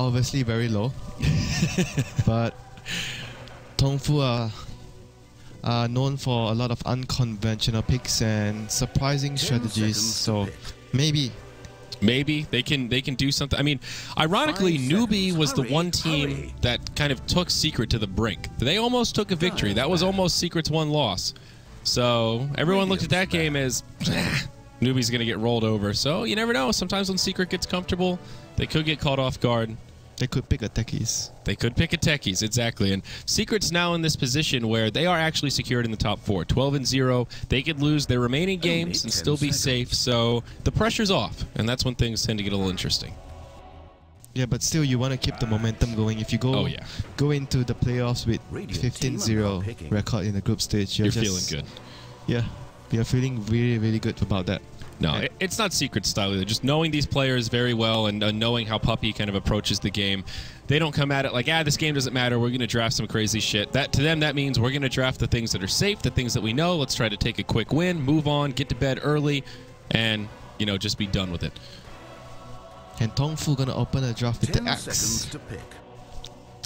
obviously very low. But TongFu are known for a lot of unconventional picks and surprising strategies. So maybe they can do something. I mean, ironically, Newbie was the one team that kind of took Secret to the brink. They almost took a victory. That was almost Secret's one loss. So everyone looked at that game as Newbie's going to get rolled over. So you never know. Sometimes when Secret gets comfortable, they could get caught off guard. They could pick a techies. They could pick a techies, exactly. And Secret's now in this position where they are actually secured in the top 4. 12-0. They could lose their remaining games and still be safe. So the pressure's off. And that's when things tend to get a little interesting. Yeah, but still, you want to keep the momentum going. If you go go into the playoffs with 15-0 record in the group stage, you're feeling good. Yeah, you're feeling really, really good about that. No, it's not Secret style either. Just knowing these players very well and knowing how Puppy kind of approaches the game. They don't come at it like, this game doesn't matter. We're going to draft some crazy shit. To them, that means we're going to draft the things that are safe, the things that we know. Let's try to take a quick win, move on, get to bed early, and, you know, just be done with it. And TongFu going to open a draft with the Axe. 10 seconds to pick.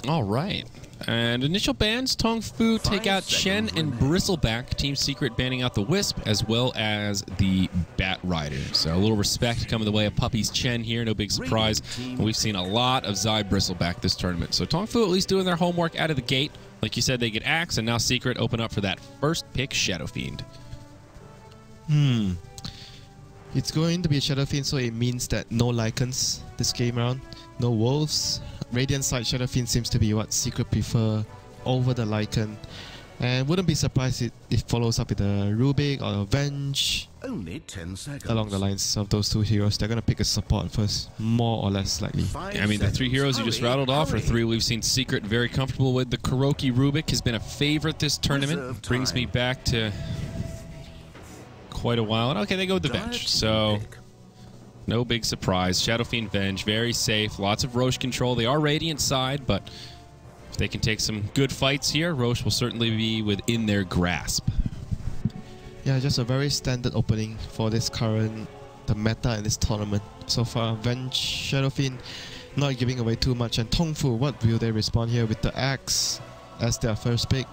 All right. And initial bans, TongFu take out Chen and Bristleback. Team Secret banning out the Wisp as well as the Bat Rider. So a little respect coming the way of Puppy's Chen here. No big surprise. And we've seen a lot of Zai Bristleback this tournament. So TongFu at least doing their homework out of the gate. Like you said, they get Axe, and now Secret open up for that first pick, Shadow Fiend. It's going to be a Shadow Fiend, so it means that no Lycans this game round. No Wolves. Radiant side Shadow Fiend seems to be what Secret prefer over the Lycan. And wouldn't be surprised if it follows up with a Rubik or a Venge. Only 10 seconds. Along the lines of those two heroes. They're going to pick a support first, more or less likely. Yeah, I mean, the 3 heroes you just rattled off are 3 we've seen Secret very comfortable with. The Kuroki Rubik has been a favorite this tournament. Brings me back to quite a while. And okay, they go with the Venge. So no big surprise. Shadow Fiend Venge, very safe. Lots of Roche control. They are Radiant side, but if they can take some good fights here, Roche will certainly be within their grasp. Yeah, just a very standard opening for this the meta in this tournament. So far, Venge, Shadow Fiend, not giving away too much. And TongFu, what will they respond here with the Axe as their first pick?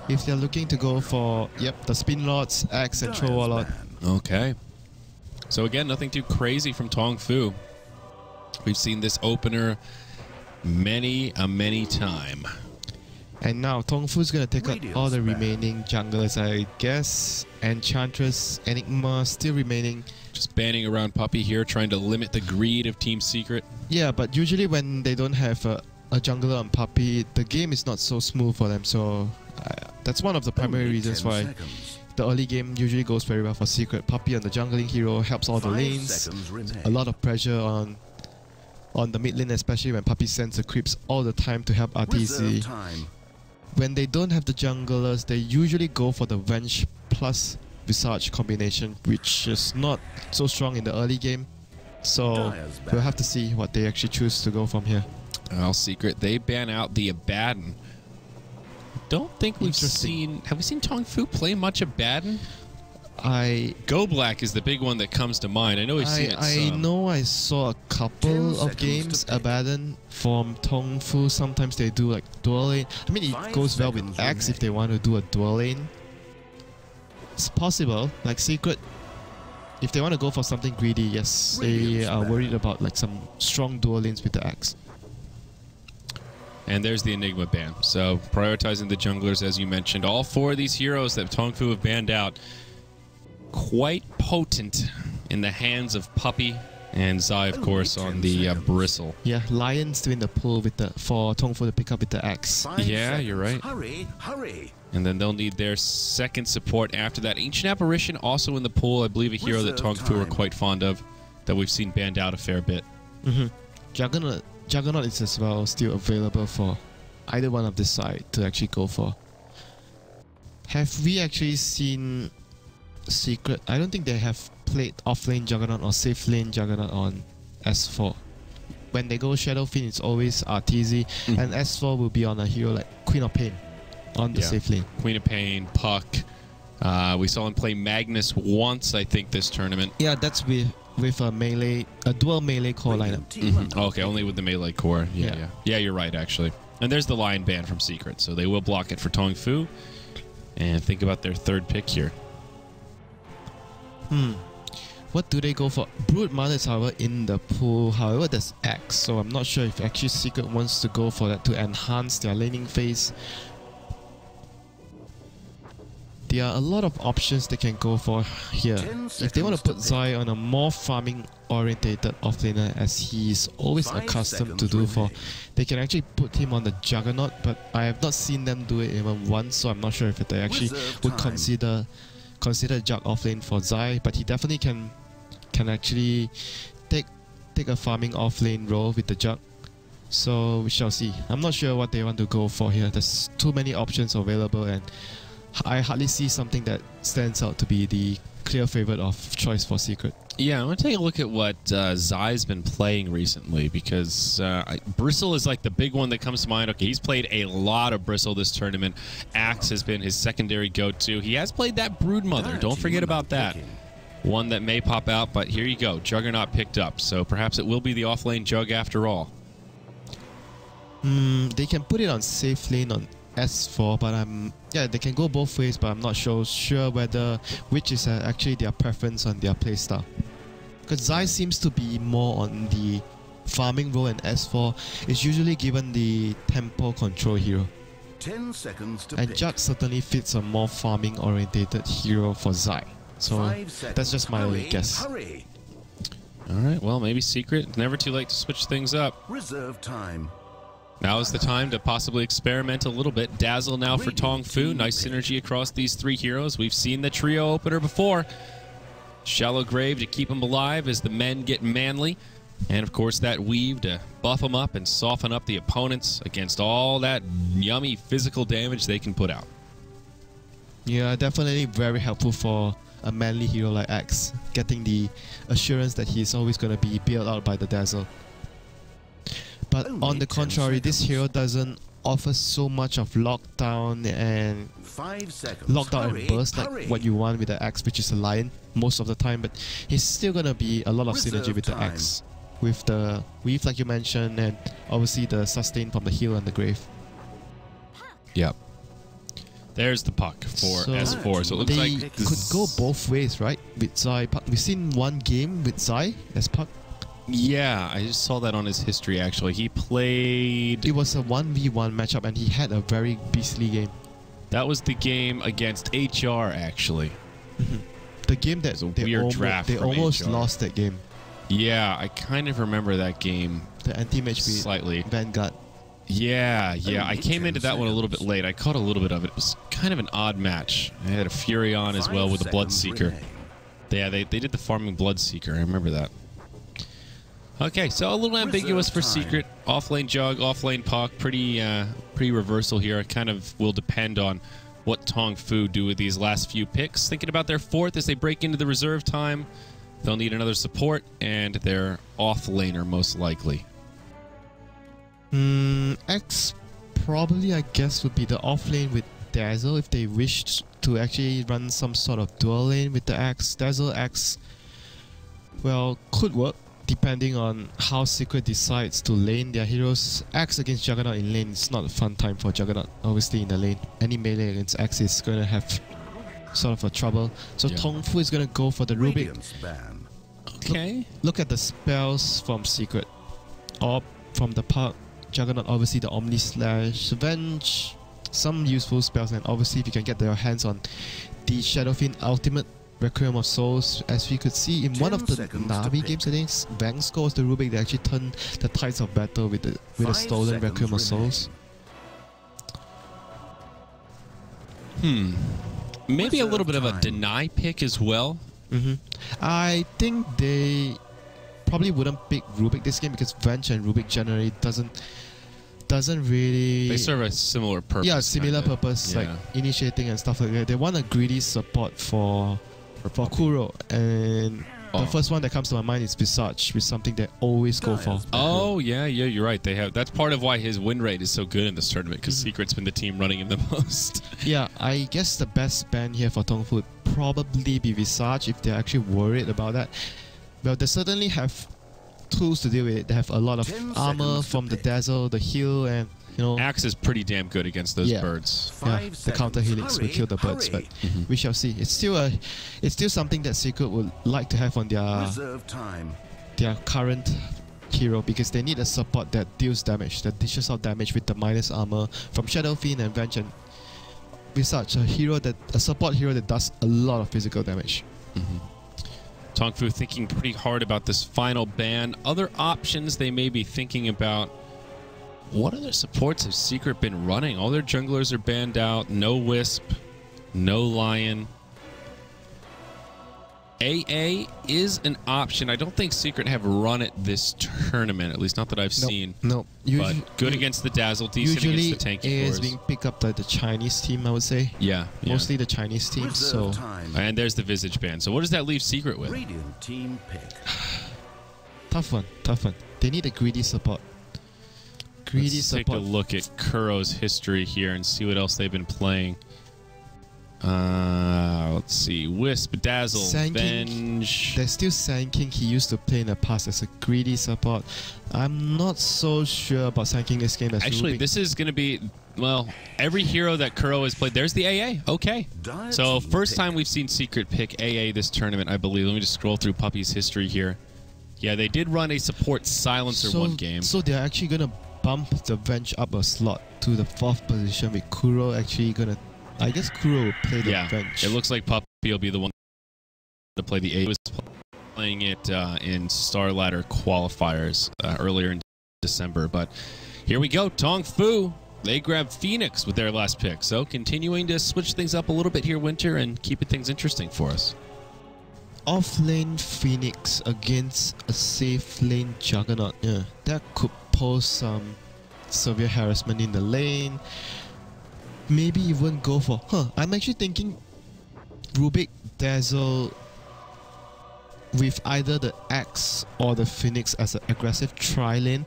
If they're looking to go for, the Spin Lords, Axe, and Throw Warlord. Okay. So again, nothing too crazy from TongFu. We've seen this opener many time. And now TongFu's going to take out all the remaining junglers, I guess. Enchantress, Enigma still remaining. Just banning around Puppy here, trying to limit the greed of Team Secret. Yeah, but usually when they don't have a jungler on Puppy, the game is not so smooth for them. So that's one of the primary reasons why the early game usually goes very well for Secret. Puppy on the jungling hero helps all the lanes. A lot of pressure on the mid lane, especially when Puppy sends the creeps all the time to help RTC. When they don't have the junglers, they usually go for the Venge plus Visage combination, which is not so strong in the early game. So we'll have to see what they actually choose to go from here. Well, Secret, they ban out the Abaddon. Don't think we've seen... Have we seen TongFu play much Abaddon? Go Black is the big one that comes to mind. I know we've seen it I know I saw a couple of games Abaddon from TongFu. Sometimes they do like dual lane. I mean, it goes well with Axe if they want to do a dual lane. It's possible. Like Secret, if they want to go for something greedy, yes, they are worried about like some strong dual lanes with the Axe. And there's the Enigma ban. So prioritizing the junglers, as you mentioned. All 4 of these heroes that TongFu have banned out, quite potent in the hands of Puppy and Zai, of course, on the Bristle. Yeah, Lion still in the pool for TongFu to pick up with the Axe. Yeah, you're right. Hurry. And then they'll need their second support after that. Ancient Apparition also in the pool. I believe a hero that TongFu are quite fond of, that we've seen banned out a fair bit. Juggernaut is as well still available for either one of this side to actually go for. Have we actually seen Secret? I don't think they have played off-lane Juggernaut or safe-lane Juggernaut on S4. When they go Shadow Fiend, it's always RTZ, and S4 will be on a hero like Queen of Pain on the safe lane. Queen of Pain, Puck. We saw him play Magnus once, I think, this tournament. Yeah, that's with with a dual melee core lineup. Okay, only with the melee core. Yeah, Yeah. yeah. Yeah, you're right, actually. And there's the Lion Band from Secret, so they will block it for TongFu. And think about their third pick here. What do they go for? Brood Mother is, however, in the pool. However, there's X, so I'm not sure if actually Secret wants to go for that to enhance their laning phase. There are a lot of options they can go for here. If they want to put Zai on a more farming orientated offlaner, as he's always accustomed to do for, they can actually put him on the Juggernaut, but I have not seen them do it even once, so I'm not sure if they actually would consider Jug offlane for Zai, but he definitely can actually take a farming offlane role with the Jug. So we shall see. I'm not sure what they want to go for here. There's too many options available, and I hardly see something that stands out to be the clear favorite of choice for Secret. Yeah, I'm going to take a look at what Zai's been playing recently, because Bristle is like the big one that comes to mind. Okay, he's played a lot of Bristle this tournament. Axe has been his secondary go-to. He has played that Brood Mother. Don't forget about that. One that may pop out, but here you go. Juggernaut picked up, so perhaps it will be the off-lane Jug after all. They can put it on safe lane on S4, but yeah, they can go both ways, but I'm not sure whether which is actually their preference on their playstyle. Because Zai seems to be more on the farming role, and S4 is usually given the tempo control hero. 10 seconds to And pick. Jug certainly fits a more farming orientated hero for Zai. So 5 seconds. that's just my Hurry, guess. Hurry. All right, well, maybe Secret. Never too late to switch things up. Reserve time. Now is the time to possibly experiment a little bit. Dazzle now for Radiant TongFu. team Nice pick. synergy across these three heroes. We've seen the trio opener before. Shallow Grave to keep them alive as the men get manly. And, of course, that Weave to buff them up and soften up the opponents against all that yummy physical damage they can put out. Yeah, definitely very helpful for a manly hero like Axe, getting the assurance that he's always going to be bailed out by the Dazzle. But Only on the 10 contrary, this seconds. hero doesn't offer so much of lockdown and 5 seconds. lockdown Hurry, and burst like hurry. what you want with the Axe, which is a Lion most of the time, but he's still going to be a lot of Reserve synergy with the time. Axe, with the Weave like you mentioned, and obviously the sustain from the heal and the Grave. Yep. There's the puck for So S4. So it looks they like could go both ways, right? With Zai Puck. We've seen one game with Zai as Puck. Yeah, I just saw that on his history, actually. He played... It was a 1v1 matchup and he had a very beastly game. That was the game against HR, actually. The game that It was a weird draft they from almost HR. lost that game. Yeah, I kind of remember that game The anti-match beat slightly. Vanguard. Yeah. I Only came 10 into that one a little bit seconds. late. I caught a little bit of it. It was kind of an odd match. I had a Fury on as well 5 with the seconds Bloodseeker. remain. Yeah, they did the farming Bloodseeker. I remember that. Okay, so a little ambiguous for Reserve time. Secret. Off-lane Jug, off-lane Puck. Pretty reversal here. It kind of will depend on what TongFu do with these last few picks. Thinking about their fourth as they break into the reserve time. They'll need another support, and their off-laner most likely. X probably, I guess, would be the off lane with Dazzle if they wished to actually run some sort of dual lane with the Axe. Dazzle Axe, well, could work depending on how Secret decides to lane their heroes. Axe against Juggernaut in lane is not a fun time for Juggernaut, obviously, in the lane. Any melee against Axe is going to have sort of a trouble. So Yeah. TongFu is going to go for the Rubik. Radiant's ban. Okay. Look at the spells from Secret. Or from the Park. Juggernaut, obviously the Omni Slash, Avenge, some useful spells, and obviously if you can get your hands on the Shadowfiend Ultimate Requiem of Souls, as we could see in one 10 of the seconds to Navi pick. games, I think Vang scores the Rubik, they actually turn the tides of battle with a 5 stolen seconds Requiem of remain. Souls. Maybe a little Reserve bit of a time. deny pick as well. I think they probably wouldn't pick Rubik this game because Venge and Rubik generally doesn't really... They serve a similar purpose. Yeah, similar kinda. purpose, Yeah. like initiating and stuff like that. They want a greedy support for Kuro, and Oh. the first one that comes to my mind is Visage, which is something they always go for. Oh yeah, you're right. They have. That's part of why his win rate is so good in this tournament, because Secret's been the team running him the most. Yeah, I guess the best ban here for TongFu would probably be Visage if they're actually worried about that. well, they certainly have tools to deal with it. They have a lot of 10 armor seconds to from the pick. Dazzle, the heal, and you know, Axe is pretty damn good against those birds. yeah, 5 the counter seconds. helix will Hurry, kill the birds, hurry. but we shall see. It's still something that Secret would like to have on Reserve time. their current hero, because they need a support that deals damage, that dishes out damage with the minus armor from Shadow Fiend and Venge, and with such a support hero that does a lot of physical damage. TongFu thinking pretty hard about this final ban. Other options they may be thinking about. What other supports have Secret been running? All their junglers are banned out. No Wisp, no Lion. AA is an option. I don't think Secret have run it this tournament, at least not that I've seen. No, But good against the Dazzle, decent usually against the tanky AA is cores. being picked up by the Chinese team, I would say. Yeah. Mostly the Chinese team, so Reserve time. And there's the Visage ban. So what does that leave Secret with? Radiant team pick. tough one. They need a greedy support. Let's take a look at Kuro's history here and see what else they've been playing. Let's see. Wisp, Dazzle, Sand King, Venge. There's still Sand King he used to play in the past as a greedy support. I'm not so sure about Sand King this game. As Actually, Rubik. this is going to be, well, every hero that Kuro has played. There's the AA. Okay. Dire So team first pick. time we've seen Secret pick AA this tournament, I believe. Let me just scroll through Puppy's history here. Yeah, they did run a support silencer one game. So they're actually gonna bump the Venge up a slot to the 4th position, with Kuro actually gonna. I guess Kuro will play the Yeah, Venge. it looks like Puppy will be the one to play the A. He was playing it in Star Ladder qualifiers earlier in December. But here we go. TongFu, they grabbed Phoenix with their last pick. So continuing to switch things up a little bit here, Winter, and keeping things interesting for us. Off-lane Phoenix against a safe lane Juggernaut. Yeah, that could pose some severe harassment in the lane. Maybe even go for... I'm actually thinking Rubik Dazzle with either the Axe or the Phoenix as an aggressive tri-lane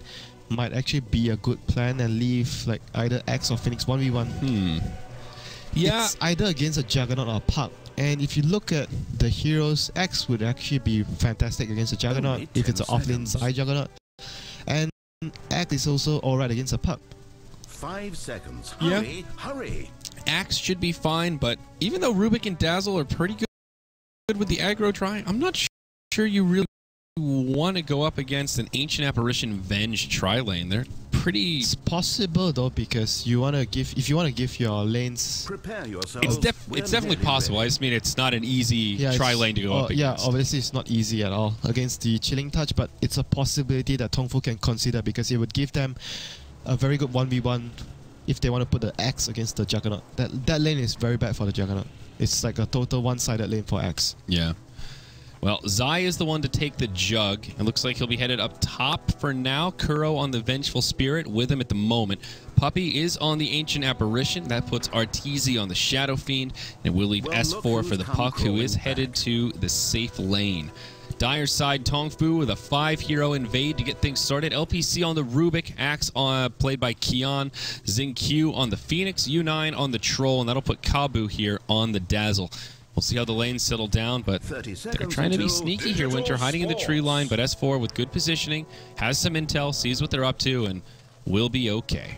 might actually be a good plan, and leave like either Axe or Phoenix 1v1. Yeah. It's either against a Juggernaut or a Puck. And if you look at the heroes, Axe would actually be fantastic against a Juggernaut Only if it's an 10 offlane seconds. Zai Juggernaut. And Axe is also alright against a Puck. 5 seconds. Yeah. Hurry, hurry. Axe should be fine, but even though Rubik and Dazzle are pretty good with the aggro try, I'm not sure you really want to go up against an Ancient Apparition Venge tri-lane. They're pretty... It's possible though, because you want to give, if you want to give your lanes, Prepare yourself. It's definitely possible. I just mean it's not an easy tri-lane to go up yeah, against. obviously it's not easy at all against the Chilling Touch, but it's a possibility that TongFu can consider, because it would give them a very good 1v1 if they want to put the Axe against the Juggernaut. That lane is very bad for the Juggernaut. It's like a total one-sided lane for Axe. Yeah. Well, Zai is the one to take the Jug. It looks like he'll be headed up top for now. Kuro on the Vengeful Spirit with him at the moment. Puppy is on the Ancient Apparition. That puts Arteezy on the Shadow Fiend. And we'll leave Well, S4 look for the who's come Puck, who is crawling headed back. to the safe lane. Dire side, TongFu with a 5-hero invade to get things started. LPC on the Rubik, Axe played by Kian, Xingqiu on the Phoenix, U9 on the Troll, and that'll put Kabu here on the Dazzle. We'll see how the lanes settle down, but 30 they're seconds trying to be until sneaky here, Winter, hiding in the tree line, but S4 with good positioning, has some intel, sees what they're up to, and will be okay.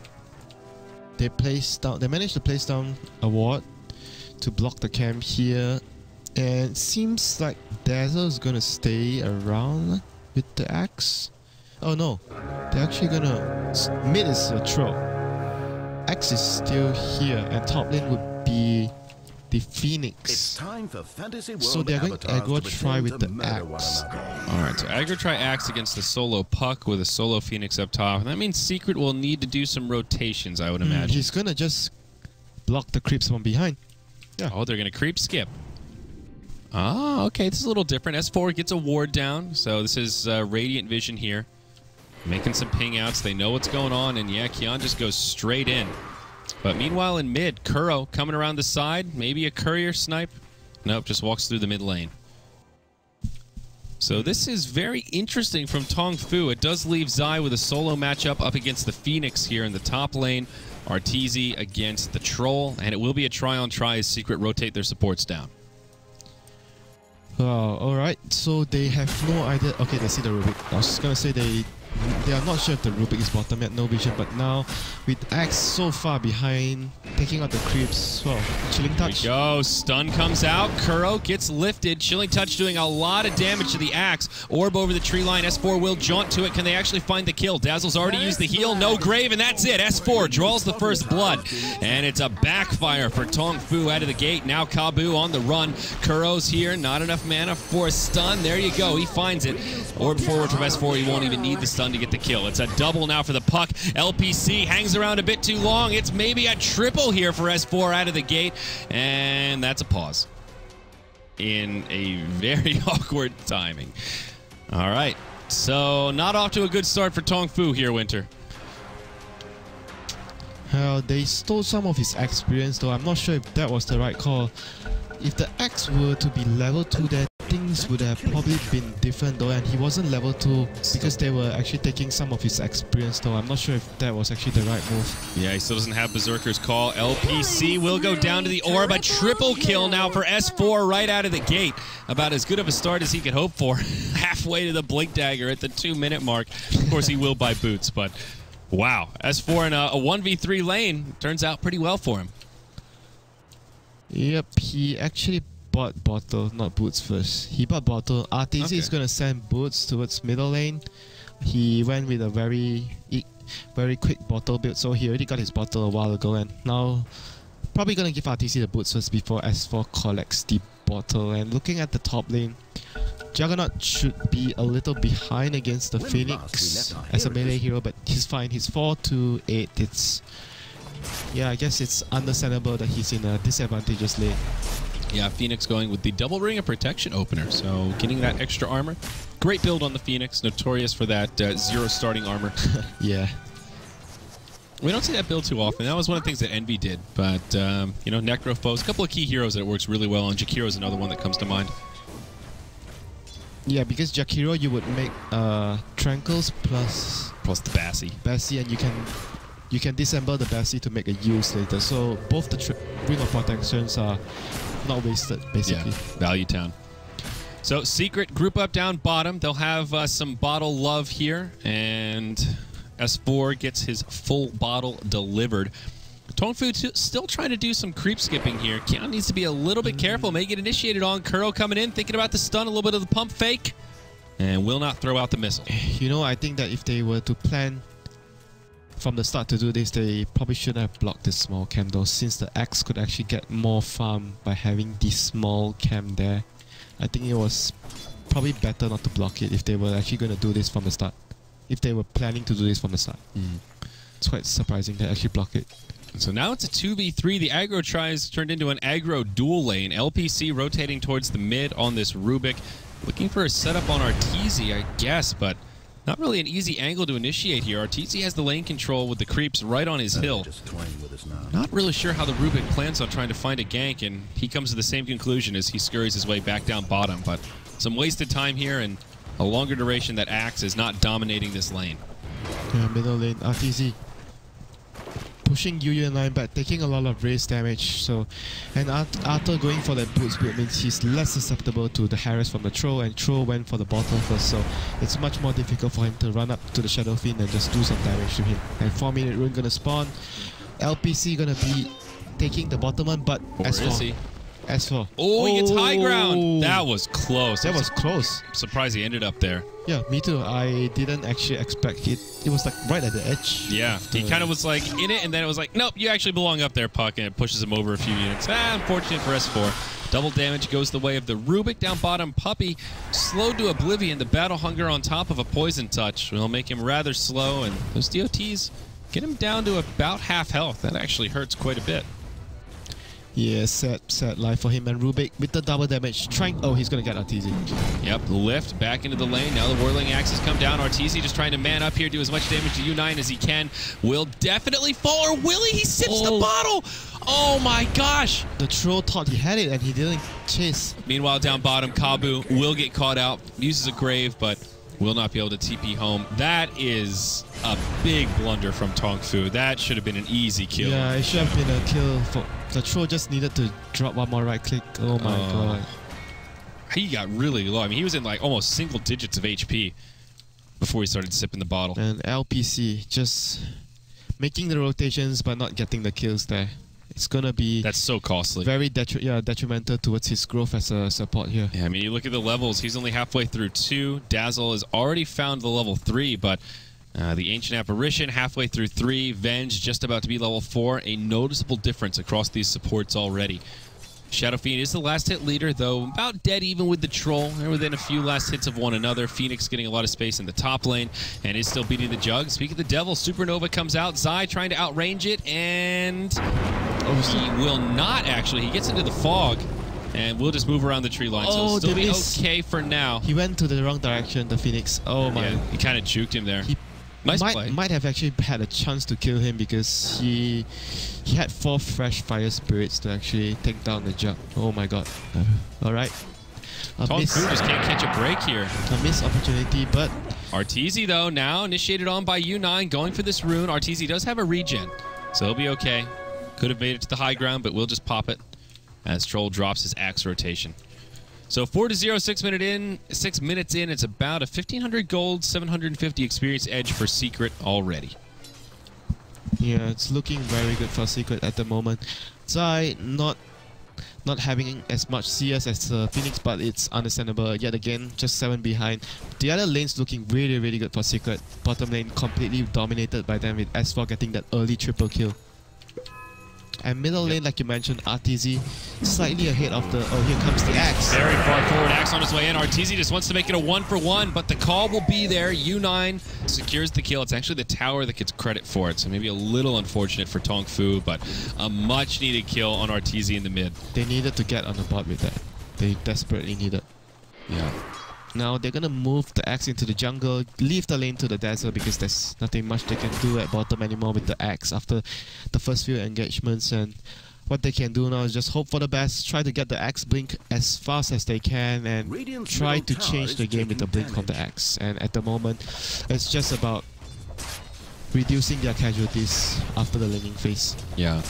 They managed to place down a ward to block the camp here, and it seems like Dazzle is gonna stay around with the Axe. Oh no, they're actually gonna... Mid is a Troll. Axe is still here, and top lane would be the It's Phoenix. time for Fantasy World So they're going avatars aggro to try pretend with to the murder one Axe. another. Alright, so aggro try Axe against the solo Puck with a solo Phoenix up top. And that means Secret will need to do some rotations, I would imagine. He's gonna just block the creeps from behind. Oh, they're going to creep skip. Ah, okay, this is a little different. S4 gets a ward down, so this is Radiant Vision here. Making some ping outs. They know what's going on, and yeah, Kian just goes straight in. But meanwhile in mid, Kuro coming around the side. Maybe a courier snipe. Nope, just walks through the mid lane. So this is very interesting from TongFu. It does leave Zai with a solo matchup up against the Phoenix here in the top lane. Arteezy against the Troll. And it will be a try-on-try as Secret rotate their supports down. Wow, alright, so they have no idea. Okay, they see the Rubik. I was gonna say they are not sure if the Rubik is bottom yet, no vision, but now with Axe so far behind, taking out the creeps, well, Chilling Touch. Here we go, stun comes out, Kuro gets lifted, Chilling Touch doing a lot of damage to the Axe. Orb over the tree line, S4 will jaunt to it. Can they actually find the kill? Dazzle's already used the heal, no grave, and that's it. S4 draws the first blood, and it's a backfire for TongFu out of the gate. Now Kabu on the run, Kuro's here, not enough mana for a stun. There you go, he finds it. Orb forward from S4, he won't even need the stun to get the kill. It's a double now for the puck. LPC hangs around a bit too long. It's maybe a triple here for S4 out of the gate, and that's a pause in a very awkward timing. All right, so not off to a good start for TongFu here, Winter. They stole some of his experience, though. I'm not sure if that was the right call. If the Axe were to be level 2, then things would have probably been different, though, and he wasn't level 2 because they were actually taking some of his experience, though. I'm not sure if that was actually the right move. Yeah, he still doesn't have Berserker's call. LPC will go down to the orb. A triple kill now for S4 right out of the gate. About as good of a start as he could hope for. Halfway to the Blink Dagger at the 2-minute mark. Of course, he will buy boots, but wow. S4 in a 1v3 lane turns out pretty well for him. Yep, he actually bought bottle, not boots first. He bought bottle. RTZ is going to send boots towards middle lane. He went with a very quick bottle build, so he already got his bottle a while ago, and now probably going to give RTZ the boots first before S4 collects the bottle. And looking at the top lane, Juggernaut should be a little behind against the Phoenix as a melee hero, but he's fine. He's 4-8. Yeah, I guess it's understandable that he's in a disadvantageous lane. Yeah, Phoenix going with the double ring of protection opener, so getting that extra armor. Great build on the Phoenix, notorious for that 0 starting armor. Yeah. We don't see that build too often. That was one of the things that Envy did, but you know, Necrophos, a couple of key heroes that it works really well on. Jakiro is another one that comes to mind. Yeah, because Jakiro you would make Trankles plus the Bassi, and you can disassemble the Bassi to make a use later. So both the ring of protections are not wasted, basically. Yeah, value town. So Secret group up down bottom. They'll have some bottle love here, and S4 gets his full bottle delivered. TongFu still trying to do some creep skipping here. Kian needs to be a little bit careful. May get initiated on. Kuro coming in, thinking about the stun, a little bit of the pump fake, and will not throw out the missile. You know, I think that if they were to plan from the start to do this, they probably shouldn't have blocked this small camp, though, since the Axe could actually get more farm by having this small camp there. I think it was probably better not to block it if they were actually going to do this from the start. If they were planning to do this from the start. It's quite surprising they actually block it. So now it's a 2v3. The aggro tries turned into an aggro dual lane. LPC rotating towards the mid on this Rubik. Looking for a setup on Arteezy, I guess, but not really an easy angle to initiate here. Arteezy has the lane control with the creeps right on his hill. Not really sure how the Rubik plans on trying to find a gank, and he comes to the same conclusion as he scurries his way back down bottom. But some wasted time here, and a longer duration that Axe is not dominating this lane. Yeah, middle lane, Arteezy pushing Yu in line, but taking a lot of raise damage. So, and Arthur going for that boots build means he's less susceptible to the harass from the Troll, and Troll went for the bottom first, so it's much more difficult for him to run up to the Shadow Fiend and just do some damage to him. And 4-minute rune gonna spawn. LPC gonna be taking the bottom one, but S4. Oh, he gets high ground. That was close. That was close. I'm surprised he ended up there. Yeah, me too. I didn't actually expect it. It was like right at the edge. Yeah, he kind of was like in it, and then it was like, nope, you actually belong up there, Puck, and it pushes him over a few units. Unfortunate for S4. Double damage goes the way of the Rubik down bottom. Puppy slowed to oblivion. The Battle Hunger on top of a Poison Touch will make him rather slow, and those DOTs get him down to about half health. That actually hurts quite a bit. Yeah, sad life for him. And Rubik with the double damage trying. Oh, he's gonna get Arteezy. Yep, lift back into the lane. Now the Whirling Axes come down. Arteezy just trying to man up here, do as much damage to U9 as he can. Will definitely fall, or will he? He sips the bottle. Oh my gosh! The Troll thought he had it and he didn't chase. Meanwhile, down bottom, Kabu will get caught out. Uses a grave, but will not be able to TP home. That is a big blunder from TongFu. That should have been an easy kill. Yeah, it should have been a kill. For the Troll just needed to drop one more right click. Oh my god. he got really low. I mean, he was in like almost single digits of HP before he started sipping the bottle. And LPC just making the rotations but not getting the kills there. It's gonna be That's so costly. very detrimental towards his growth as a support here. Yeah, I mean, you look at the levels. He's only halfway through 2. Dazzle has already found the level 3, but the Ancient Apparition halfway through 3. Venge just about to be level 4. A noticeable difference across these supports already. Shadow Fiend is the last hit leader, though about dead even with the Troll. They're within a few last hits of one another. Phoenix getting a lot of space in the top lane and is still beating the Jug. Speaking of the Devil, Supernova comes out. Zai trying to outrange it, and he will not actually. He gets into the fog, and we'll just move around the tree line. So it'll still be okay for now. He went to the wrong direction, the Phoenix. Oh my. Yeah, he kind of juked him there. Nice play. Might have actually had a chance to kill him because he had 4 fresh fire spirits to actually take down the Jug. Oh my god. Alright. TongFu just can't catch a break here. A missed opportunity, but Arteezy, though, now initiated on by U9, going for this rune. Arteezy does have a regen, so he'll be okay. Could have made it to the high ground, but we'll just pop it as Troll drops his axe rotation. So 4-0, 6 minutes in, it's about a 1,500 gold, 750 experience edge for Secret already. yeah, it's looking very good for Secret at the moment. Zai not having as much CS as Phoenix, but it's understandable. Yet again, just 7 behind. The other lane's looking really, really good for Secret. Bottom lane completely dominated by them with S4 getting that early triple kill. And middle lane, like you mentioned, Arteezy slightly ahead of the... Oh, here comes the axe. Very far forward, axe on his way in. Arteezy just wants to make it a 1-for-1, but the call will be there. U9 secures the kill. It's actually the tower that gets credit for it, so maybe a little unfortunate for TongFu, but a much-needed kill on Arteezy in the mid. They needed to get on the bot with that. They desperately needed. Yeah. Now they're gonna move the axe into the jungle, leave the lane to the Dazzle because there's nothing much they can do at bottom anymore with the axe after the first few engagements, and what they can do now is just hope for the best, try to get the axe blink as fast as they can, and try to change the game with the blink of the axe. And at the moment, it's just about reducing their casualties after the laning phase. Yeah.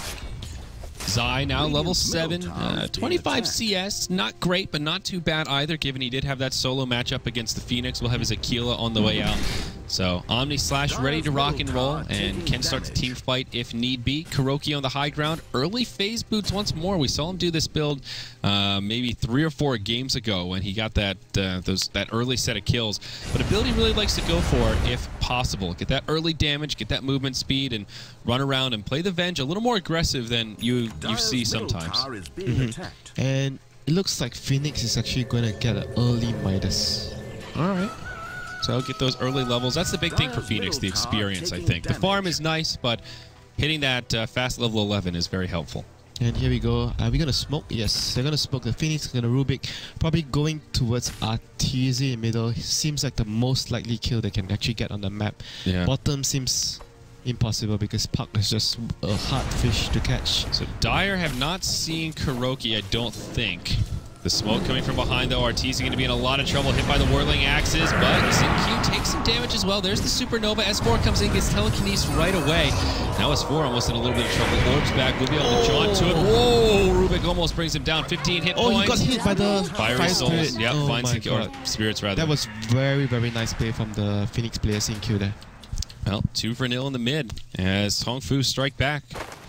Zai now level 7, 25 CS, not great, but not too bad either, given he did have that solo matchup against the Phoenix. We'll have his Aquila on the way out. So Omni Slash ready to rock and roll, and can start the team fight if need be. Kuroki on the high ground, early phase boots once more. We saw him do this build maybe 3 or 4 games ago when he got that that early set of kills. But a build he really likes to go for if possible. Get that early damage, get that movement speed, and run around and play the Venge a little more aggressive than you see sometimes. And it looks like Phoenix is actually going to get an early Midas. Alright. So get those early levels. That's the big thing for Phoenix, the experience, I think. The farm is nice, but hitting that fast level 11 is very helpful. And here we go. Are we going to smoke? Yes, they're going to smoke. The Phoenix is going to Rubik. Probably going towards Arteezy in middle. Seems like the most likely kill they can actually get on the map. Yeah. Bottom seems impossible because Puck is just a hard fish to catch. So Dire have not seen Kuroki, I don't think. The smoke coming from behind, though. Arteezy going to be in a lot of trouble, hit by the whirling axes, but Xingqiu takes some damage as well. There's the Supernova. S4 comes in, gets telekinesis right away. Now S4 almost in a little bit of trouble. Orb's back, will be able to jaunt to it. Whoa! Rubik almost brings him down. 15 hit points. Oh, he got hit by the Fiery Souls. Spirit. Yeah, oh or Spirits, rather. That was very, very nice play from the Phoenix player Xingqiu there. Well, 2-0 in the mid as TongFu strike back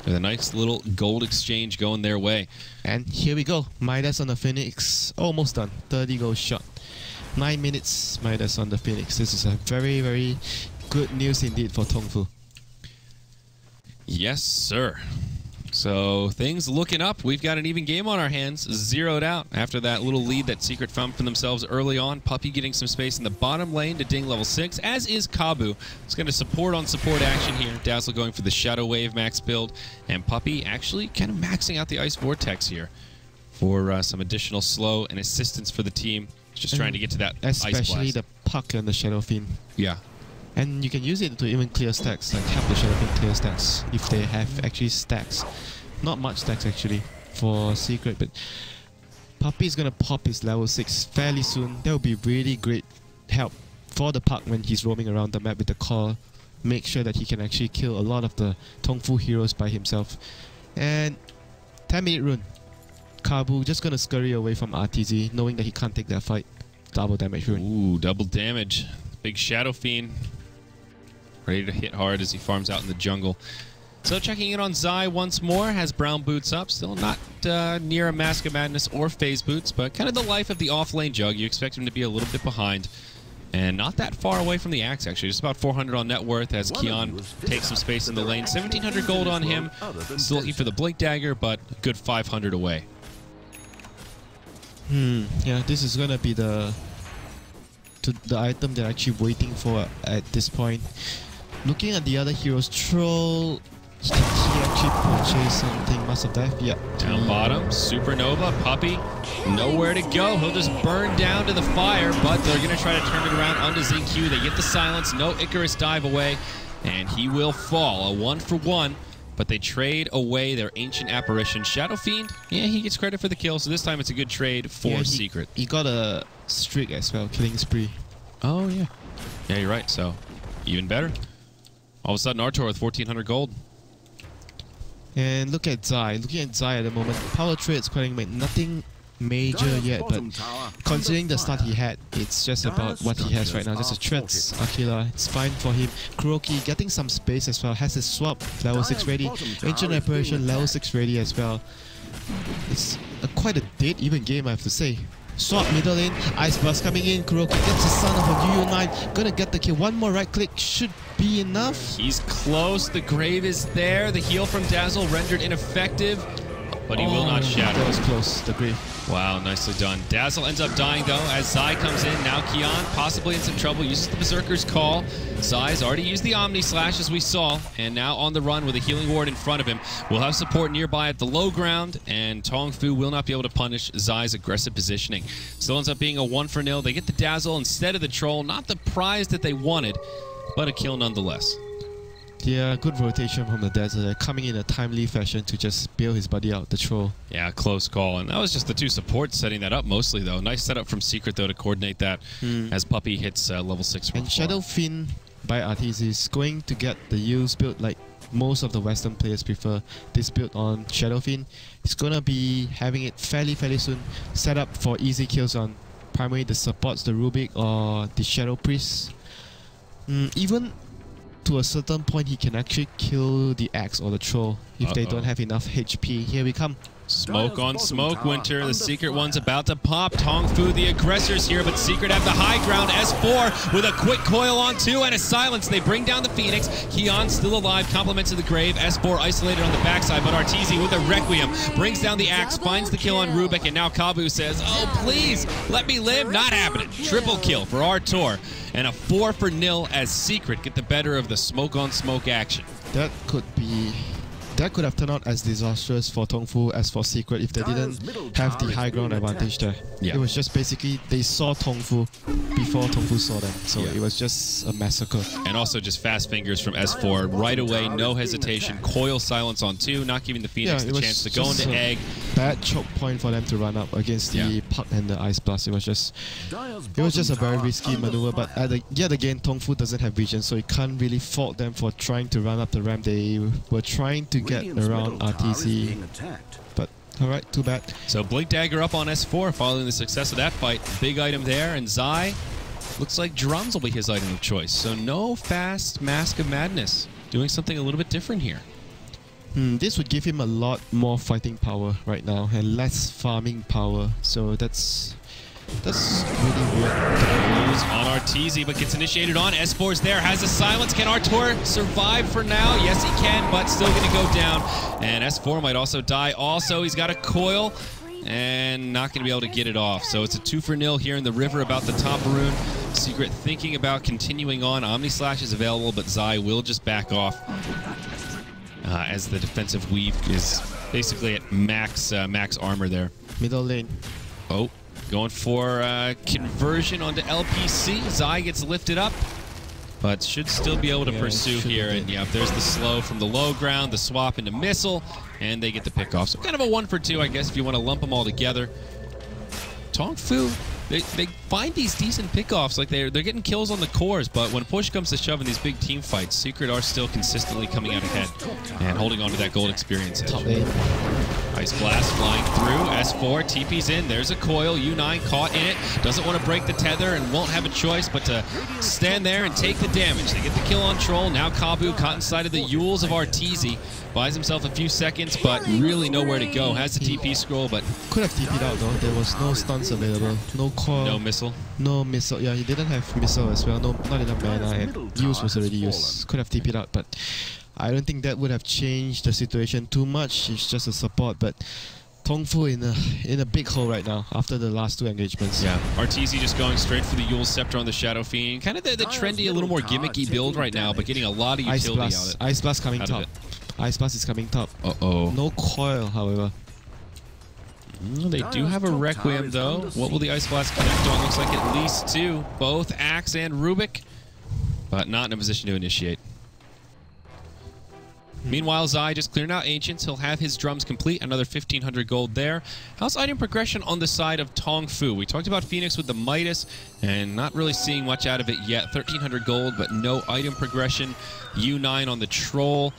with a nice little gold exchange going their way. And here we go. Midas on the Phoenix. Almost done. 30 gold shot. 9 minutes Midas on the Phoenix. This is a very, very good news indeed for TongFu. Yes, sir. So things looking up. We've got an even game on our hands, zeroed out after that little lead that Secret found for themselves early on. Puppy getting some space in the bottom lane to ding level 6, as is Kabu. It's going to support on support action here. Dazzle going for the Shadow Wave max build, and Puppy actually kind of maxing out the Ice Vortex here for some additional slow and assistance for the team. Just trying to get to that Ice Blast. Especially the Puck and the Shadow Fiend. Yeah. And you can use it to even clear stacks, like have the Shadow Fiend clear stacks if they have actually stacks. Not much stacks actually for Secret, but Puppy's gonna pop his level 6 fairly soon. That will be really great help for the Puck when he's roaming around the map with the call. Make sure that he can actually kill a lot of the TongFu heroes by himself. And 10-minute rune. Kabu just gonna scurry away from RTZ, knowing that he can't take that fight. Double damage rune. Ooh, double damage. Big Shadow Fiend. Ready to hit hard as he farms out in the jungle. So checking in on Zai once more, has brown boots up. Still not near a Mask of Madness or phase boots, but kind of the life of the off-lane Jug. You expect him to be a little bit behind. And not that far away from the Axe, actually. Just about 400 on net worth as Kian takes some space in the lane. 1,700 gold on him. Still looking for the Blink Dagger, but a good 500 away. Yeah, this is gonna be the item they're actually waiting for at this point. Looking at the other heroes, Troll, he actually purchased something. Must have died. Yeah. Down bottom, Supernova, Puppy, nowhere to go. He'll just burn down to the fire, but they're going to try to turn it around onto ZQ. They get the silence, no Icarus dive away, and he will fall. A 1-for-1, but they trade away their ancient apparition. Shadow Fiend, yeah, he gets credit for the kill, so this time it's a good trade for Secret. He got a streak as well, killing spree. Oh, yeah. Yeah, you're right, so even better. All of a sudden, Artor with 1,400 gold. And look at Zai. Looking at Zai at the moment, power trade's quite nothing major yet, but considering the start he had, it's just about what he has right now. Just a threats, Aquila, it's fine for him. Kuroki getting some space as well, has his swap, level 6 ready. Ancient Apparition, level 6 ready as well. It's quite a dead even game, I have to say. Swap middle lane, Ice Blast coming in, Kuroki gets the son of a UU9, gonna get the kill. One more right click should be enough. He's close, the grave is there, the heal from Dazzle rendered ineffective, but he will not shatter. That was close, the grave. Wow, nicely done. Dazzle ends up dying though as Zai comes in. Now Kian possibly in some trouble, uses the Berserker's Call. Zai's already used the Omni Slash as we saw, and now on the run with a healing ward in front of him. We'll have support nearby at the low ground, and TongFu will not be able to punish Zai's aggressive positioning. Still ends up being a 1-for-0. They get the Dazzle instead of the Troll. Not the prize that they wanted, but a kill nonetheless. Yeah, good rotation from the Desert, coming in a timely fashion to just bail his buddy out, the Troll. Yeah, close call. And that was just the two supports setting that up mostly, though. Nice setup from Secret, though, to coordinate that as Puppy hits level 6. And Shadow Fiend by Arteezy is going to get the use build like most of the Western players prefer. This build on Shadow Fiend. He's going to be having it fairly soon. Set up for easy kills on primarily the supports, the Rubik or the Shadow Priest. Even to a certain point, he can actually kill the Axe or the Troll if they don't have enough HP. Here we come. Smoke on smoke, Winter. The Secret one's about to pop. TongFu, the aggressors here, but Secret have the high ground. S4 with a quick coil on 2 and a silence. They bring down the Phoenix. Kian still alive, compliments of the grave. S4 isolated on the backside, but Arteezy with a Requiem brings down the Axe, finds the kill on Rubik, and now Kabu says, oh, please, let me live. Not happening. Triple kill for Artor, and a 4-for-0 as Secret get the better of the smoke on smoke action. That could have turned out as disastrous for TongFu as for Secret if they didn't have the high ground advantage there. Yeah. It was just basically they saw TongFu before TongFu saw them, so it was just a massacre. And also just fast fingers from S4 right away, no hesitation, coil silence on 2, not giving the Phoenix the chance to go into egg. Bad choke point for them to run up against the Puck and the Ice Blast. It was just a very risky maneuver, but yet again TongFu doesn't have vision, so you can't really fault them for trying to run up the ramp. They were trying to get around RTZ, but alright, too bad. So Blink Dagger up on S4 following the success of that fight. Big item there, and Zai looks like drums will be his item of choice. So no fast Mask of Madness, doing something a little bit different here. This would give him a lot more fighting power right now and less farming power, so that's really weird. On Arteezy, but gets initiated on. S4's there, has a silence. Can Artor survive for now? Yes, he can, but still going to go down. And S4 might also die. Also, he's got a coil and not going to be able to get it off. So it's a 2-for-0 here in the river about the top rune. Secret thinking about continuing on. Omni Slash is available, but Zai will just back off as the defensive weave is basically at max armor there. Middle lane. Oh. Going for conversion onto LPC. Zai gets lifted up, but should still be able to pursue here. And yeah, there's the slow from the low ground, the swap into missile, and they get the pick off. So kind of a 1-for-2, I guess, if you want to lump them all together. TongFu, they find these decent pickoffs. Like they're getting kills on the cores, but when push comes to shove in these big team fights, Secret are still consistently coming out ahead and holding on to that gold experience. Top 8. Ice Blast flying through. S4, TP's in. There's a coil. U9 caught in it. Doesn't want to break the tether and won't have a choice but to stand there and take the damage. They get the kill on Troll. Now Kabu caught inside of the Yules of Arteezy. Buys himself a few seconds, but really nowhere to go. Has the TP scroll, but could have TP'd out though. There was no stuns available. No coil. no missile. No missile. Yeah, he didn't have missile as well. No, not enough mana, and use was already used. Could have TP'd out, but I don't think that would have changed the situation too much. It's just a support, but TongFu in a big hole right now after the last two engagements. Yeah, Arteezy just going straight for the Yule Scepter on the Shadow Fiend. Kind of the trendy, a little more gimmicky build right now, but getting a lot of utility out of it. Ice Blast coming top. Ice Blast is coming top. Uh-oh. No coil, however. They do have a Requiem, though. What will the Ice Blast connect on? Looks like at least two. Both Axe and Rubik, but not in a position to initiate. Meanwhile, Zai just clearing out Ancients. He'll have his drums complete. Another 1,500 gold there. How's item progression on the side of TongFu? We talked about Phoenix with the Midas, and not really seeing much out of it yet. 1,300 gold, but no item progression. U9 on the Troll.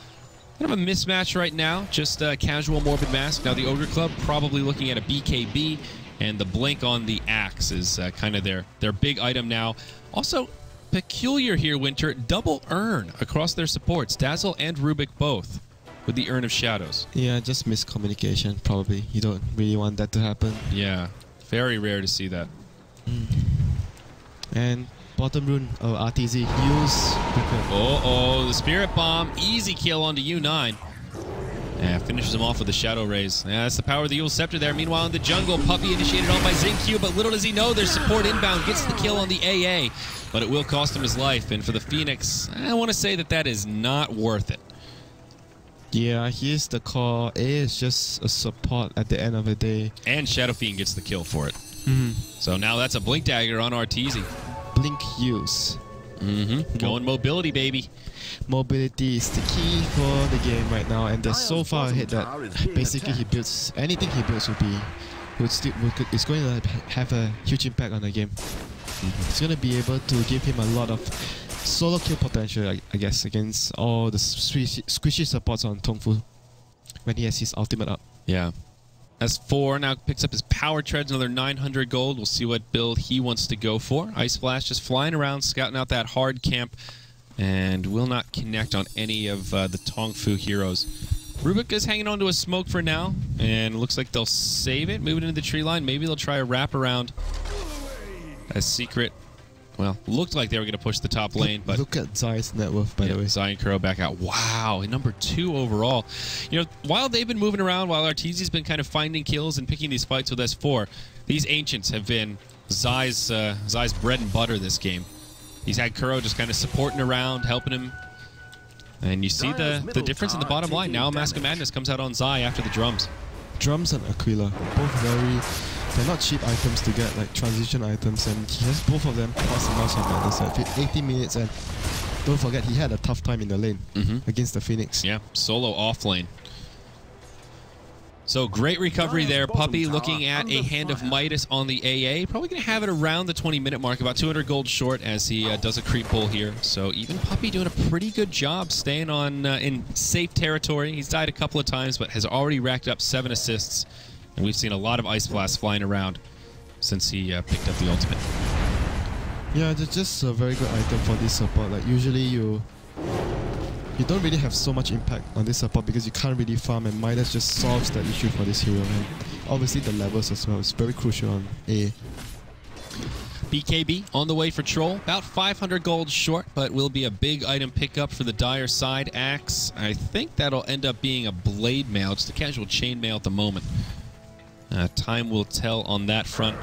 Kind of a mismatch right now. Just casual Morbid Mask. Now the Ogre Club probably looking at a BKB, and the Blink on the Axe is kind of their big item now. Also, peculiar here, Winter, double Urn across their supports, Dazzle and Rubik both, with the Urn of Shadows. Yeah, just miscommunication, probably. You don't really want that to happen. Yeah, very rare to see that. And bottom rune of Arteezy, use... Oh, the Spirit Bomb, easy kill onto U9. Yeah, finishes him off with the Shadow Rays. Yeah, that's the power of the Yule Scepter there. Meanwhile, in the jungle, Puppey initiated on by XinQ, but little does he know there's support inbound. Gets the kill on the AA, but it will cost him his life. And for the Phoenix, I want to say that is not worth it. Yeah, here's the call. A is just a support at the end of the day. And Shadow Fiend gets the kill for it. So now that's a Blink Dagger on Arteezy. Blink use. Going mobility, baby. Mobility is the key for the game right now, and they're so far ahead that basically he builds anything he builds it's going to have a huge impact on the game. It's going to be able to give him a lot of solo kill potential, I guess, against all the squishy supports on TongFu when he has his ultimate up. Yeah. S4 now picks up his Power Treads, another 900 gold. We'll see what build he wants to go for. Ice Flash just flying around, scouting out that hard camp, and will not connect on any of the TongFu heroes. Rubik is hanging on to a smoke for now, and it looks like they'll save it, move it into the tree line. Maybe they'll try a wrap around a secret. Well, looked like they were going to push the top lane, but look at Zai's net worth, by the way. Zai and Kuro back out. Wow, number 2 overall. You know, while they've been moving around, while Arteezy's been kind of finding kills and picking these fights with S4, these Ancients have been Zai's bread and butter this game. He's had Kuro just kind of supporting around, helping him. And you see the difference in the bottom line. Now Mask of Madness comes out on Zai after the drums. Drums and Aquila, both they're not cheap items to get, like transition items, and he has both of them plus the Mask of Madness at 80 minutes, and don't forget he had a tough time in the lane against the Phoenix. Yeah, solo off lane. So great recovery there. Puppey looking at a Hand of Midas on the AA. Probably going to have it around the 20-minute mark, about 200 gold short as he does a creep pull here. So even Puppey doing a pretty good job staying on in safe territory. He's died a couple of times, but has already racked up 7 assists. And we've seen a lot of Ice Blasts flying around since he picked up the ultimate. Yeah, it's just a very good item for this support. Like usually you don't really have so much impact on this support because you can't really farm, and Midas just solves that issue for this hero. And obviously the levels as well is very crucial on A. BKB on the way for Troll, about 500 gold short, but will be a big item pickup for the Dire side. Axe, I think that'll end up being a Blade Mail, just a casual chain mail at the moment. Time will tell on that front.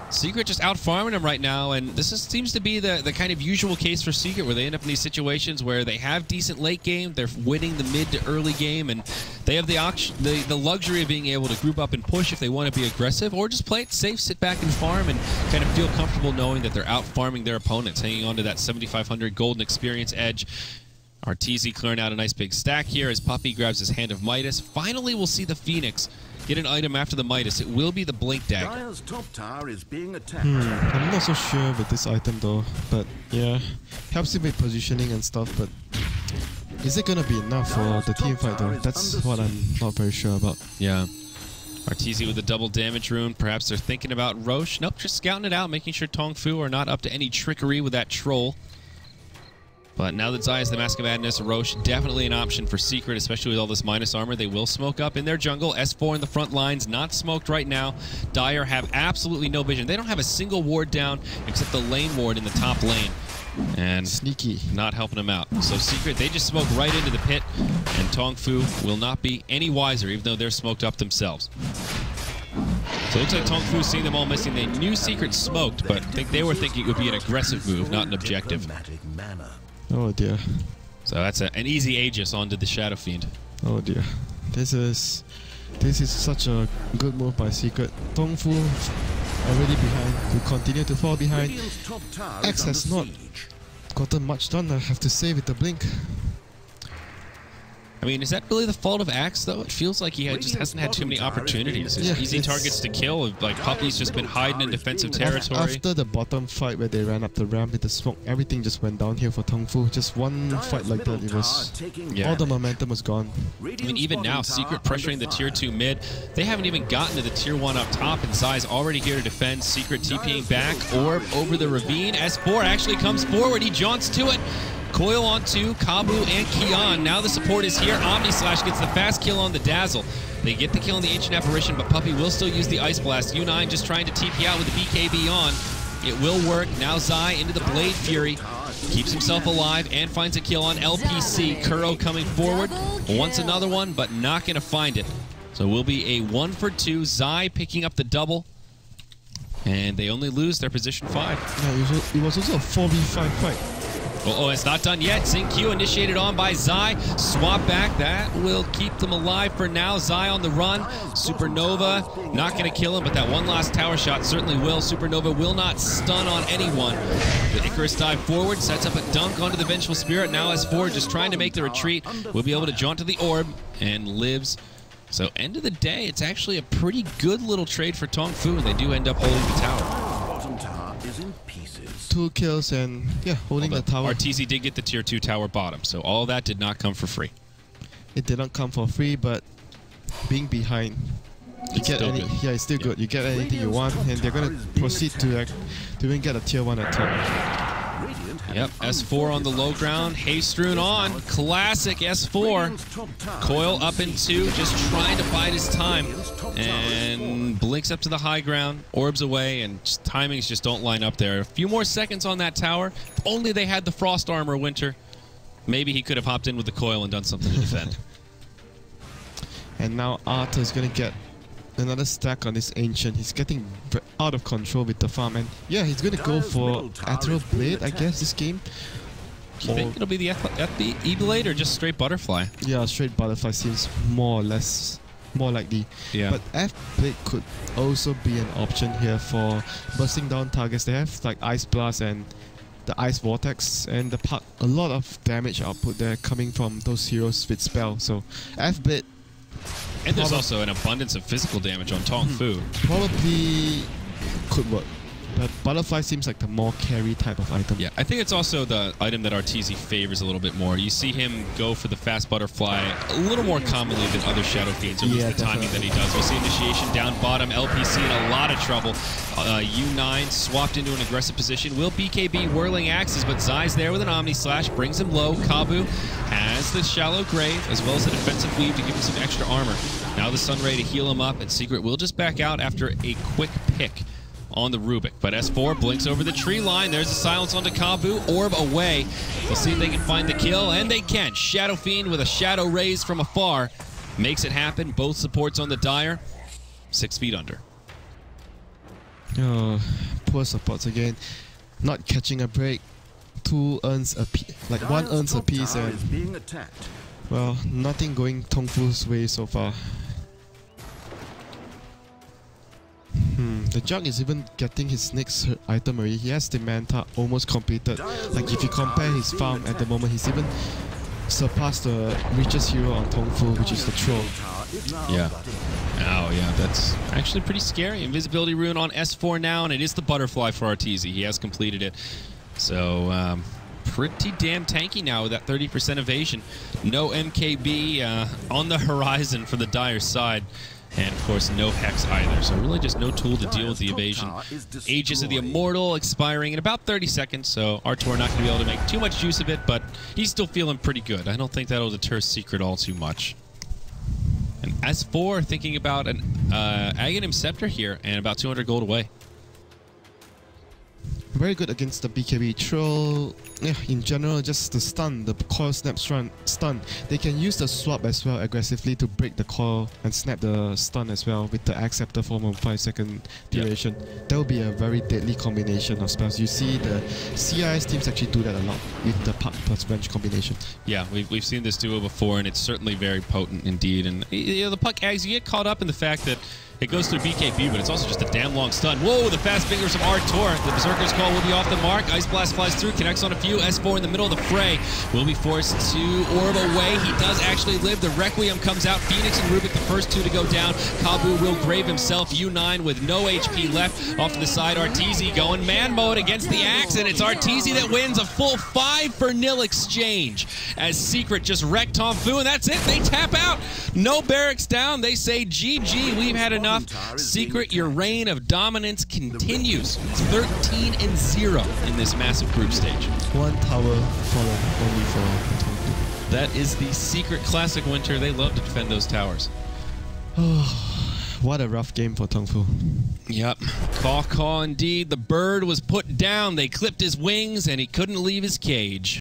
Secret just out farming him right now, and this seems to be the kind of usual case for Secret, where they end up in these situations where they have decent late game, they're winning the mid to early game, and they have the luxury of being able to group up and push if they want to be aggressive, or just play it safe, sit back and farm, and kind of feel comfortable knowing that they're out farming their opponents, hanging on to that 7,500 golden experience edge. Arteezy clearing out a nice big stack here as Puppey grabs his Hand of Midas. Finally, we'll see the Phoenix get an item after the Midas. It will be the Blink Dagger. Dire's top tower is being attacked. I'm not so sure with this item though, but yeah, helps him with positioning and stuff, but Is it gonna be enough for the team fight though? That's what I'm not very sure about. Yeah. Arteezy with a double damage rune. Perhaps they're thinking about Roche. Nope, just scouting it out, making sure TongFu are not up to any trickery with that troll. But now that Zai is the Mask of Madness, Roche definitely an option for Secret, especially with all this minus armor. They will smoke up in their jungle. S4 in the front lines, not smoked right now. Dire have absolutely no vision. They don't have a single ward down except the lane ward in the top lane. And sneaky, not helping them out. So Secret, they just smoke right into the pit, and TongFu will not be any wiser, even though they're smoked up themselves. So it looks like TongFu, seeing them all missing, they knew Secret smoked, but I think they were thinking it would be an aggressive move, not an objective. Oh dear. So that's an easy Aegis onto the Shadow Fiend. Oh dear. This is such a good move by Secret. TongFu already behind, to continue to fall behind. X has not gotten much done, I have to say, with the blink. I mean, is that really the fault of Axe, though? It feels like he just hasn't had too many opportunities. There's easy targets to kill. Like, Puppy's just been hiding in defensive territory. After the bottom fight where they ran up the ramp with the smoke, everything just went downhill for TongFu. Just one fight like that, it was... all the momentum was gone. I mean, even now, Secret pressuring the tier 2 mid. They haven't even gotten to the tier 1 up top, and Zai's already here to defend. Secret TPing back, Orb over the ravine. S4 actually comes forward. He jaunts to it. Coil onto Kabu and Kian. Now the support is here. Omni Slash gets the fast kill on the Dazzle. They get the kill on the Ancient Apparition, but Puppy will still use the Ice Blast. U9 just trying to TP out with the BKB on. It will work. Now Zai into the Blade Fury. Keeps himself alive and finds a kill on LPC. Kuro coming forward. Wants another one, but not going to find it. So it will be a 1 for 2. Zai picking up the double. And they only lose their position 5. Yeah, it was also a 4v5 fight. Oh, it's not done yet. Sync Q initiated on by Zai. Swap back. That will keep them alive for now. Zai on the run. Supernova not going to kill him, but that one last tower shot certainly will. Supernova will not stun on anyone. The Icarus dive forward, sets up a dunk onto the Vengeful Spirit. Now S4 just trying to make the retreat. Will be able to jaunt to the orb and lives. So end of the day, it's actually a pretty good little trade for TongFu, and they do end up holding the tower. 2 kills and, yeah, holding the tower. Arteezy did get the tier 2 tower bottom, so all that did not come for free. It did not come for free, but being behind, you get any, yeah, it's still good. You get anything you want, and they're going to proceed to even get a tier 1 at top. Yep, S4 on the low ground. Haste Rune on. Classic S4. Coil up in 2, just trying to bide his time. And blinks up to the high ground. Orbs away, and timings just don't line up there. A few more seconds on that tower. If only they had the Frost Armor Winter. Maybe he could have hopped in with the Coil and done something to defend. And now Arthur's going to get another stack on this Ancient. He's getting out of control with the farm, and yeah, he's going to go for Ethereal Blade, I guess, this game. Do you think it'll be the E-Blade or just straight Butterfly? Yeah, straight Butterfly seems more or less more likely. Yeah. But F-Blade could also be an option here for bursting down targets. They have like Ice Blast and the Ice Vortex, and the park, a lot of damage output there coming from those heroes with spell. So F-Blade. And there's also an abundance of physical damage on TongFu. Probably could work. But Butterfly seems like the more carry type of item. Yeah, I think it's also the item that Arteezy favors a little bit more. You see him go for the fast Butterfly a little more commonly than other Shadow Fiends, or at least the timing that he does. We see initiation down bottom, LPC in a lot of trouble. U9 swapped into an aggressive position. Will BKB whirling axes, but Zai's there with an Omni Slash, brings him low. Kabu has the Shallow Grave, as well as the defensive weave to give him some extra armor. Now the Sunray to heal him up, and Secret will just back out after a quick pick on the Rubik. But S4 blinks over the tree line. There's the silence onto Kabu. Orb away. We'll see if they can find the kill, and they can. Shadow Fiend with a Shadow Raise from afar makes it happen. Both supports on the Dire. 6 feet under. Oh, poor supports again. Not catching a break. 2 urns a piece, like 1 urns a piece, and well, nothing going TongFu's way so far. The Jug is even getting his next item already. He has the Manta almost completed. Like if you compare his farm at the moment, he's even surpassed the richest hero on TongFu, which is the Troll. Yeah. Oh yeah, that's actually pretty scary. Invisibility Rune on S4 now, and it is the Butterfly for Arteezy. He has completed it. So pretty damn tanky now with that 30% evasion. No MKB on the horizon for the Dire side. And, of course, no Hex either. So really just no tool to deal with the evasion. Aegis of the Immortal expiring in about 30 seconds, so Artur not going to be able to make too much use of it, but he's still feeling pretty good. I don't think that'll deter Secret all too much. And S4 thinking about an Aghanim Scepter here and about 200 gold away. Very good against the BKB. Troll, yeah, in general, just the stun, the coil snap stun. They can use the swap as well aggressively to break the coil and snap the stun as well with the Acceptor form of 5-second duration. Yep. That will be a very deadly combination of spells. You see the CIS teams actually do that a lot with the Puck plus Wrench combination. Yeah, we've seen this duo before, and it's certainly very potent indeed. And you know, the Puck Ags, you get caught up in the fact that it goes through BKB, but it's also just a damn long stun. Whoa, the fast fingers of Artur. The Berserker's Call will be off the mark. Ice Blast flies through, connects on a few. S4 in the middle of the fray. Will be forced to orb away. He does actually live. The Requiem comes out. Phoenix and Rubik, the first two to go down. Kabu will grave himself. U9 with no HP left. Off to the side, Arteezy going man mode against the Axe, and it's Arteezy that wins a full 5-0 exchange as Secret just wrecked TongFu, and that's it. They tap out. No barracks down. They say, GG, we've had enough. Secret, your reign of dominance continues. It's 13-0 in this massive group stage. One tower fallen only for TongFu. That is the Secret Classic Winter. They love to defend those towers. What a rough game for TongFu. Yep. Caw indeed. The bird was put down. They clipped his wings, and he couldn't leave his cage.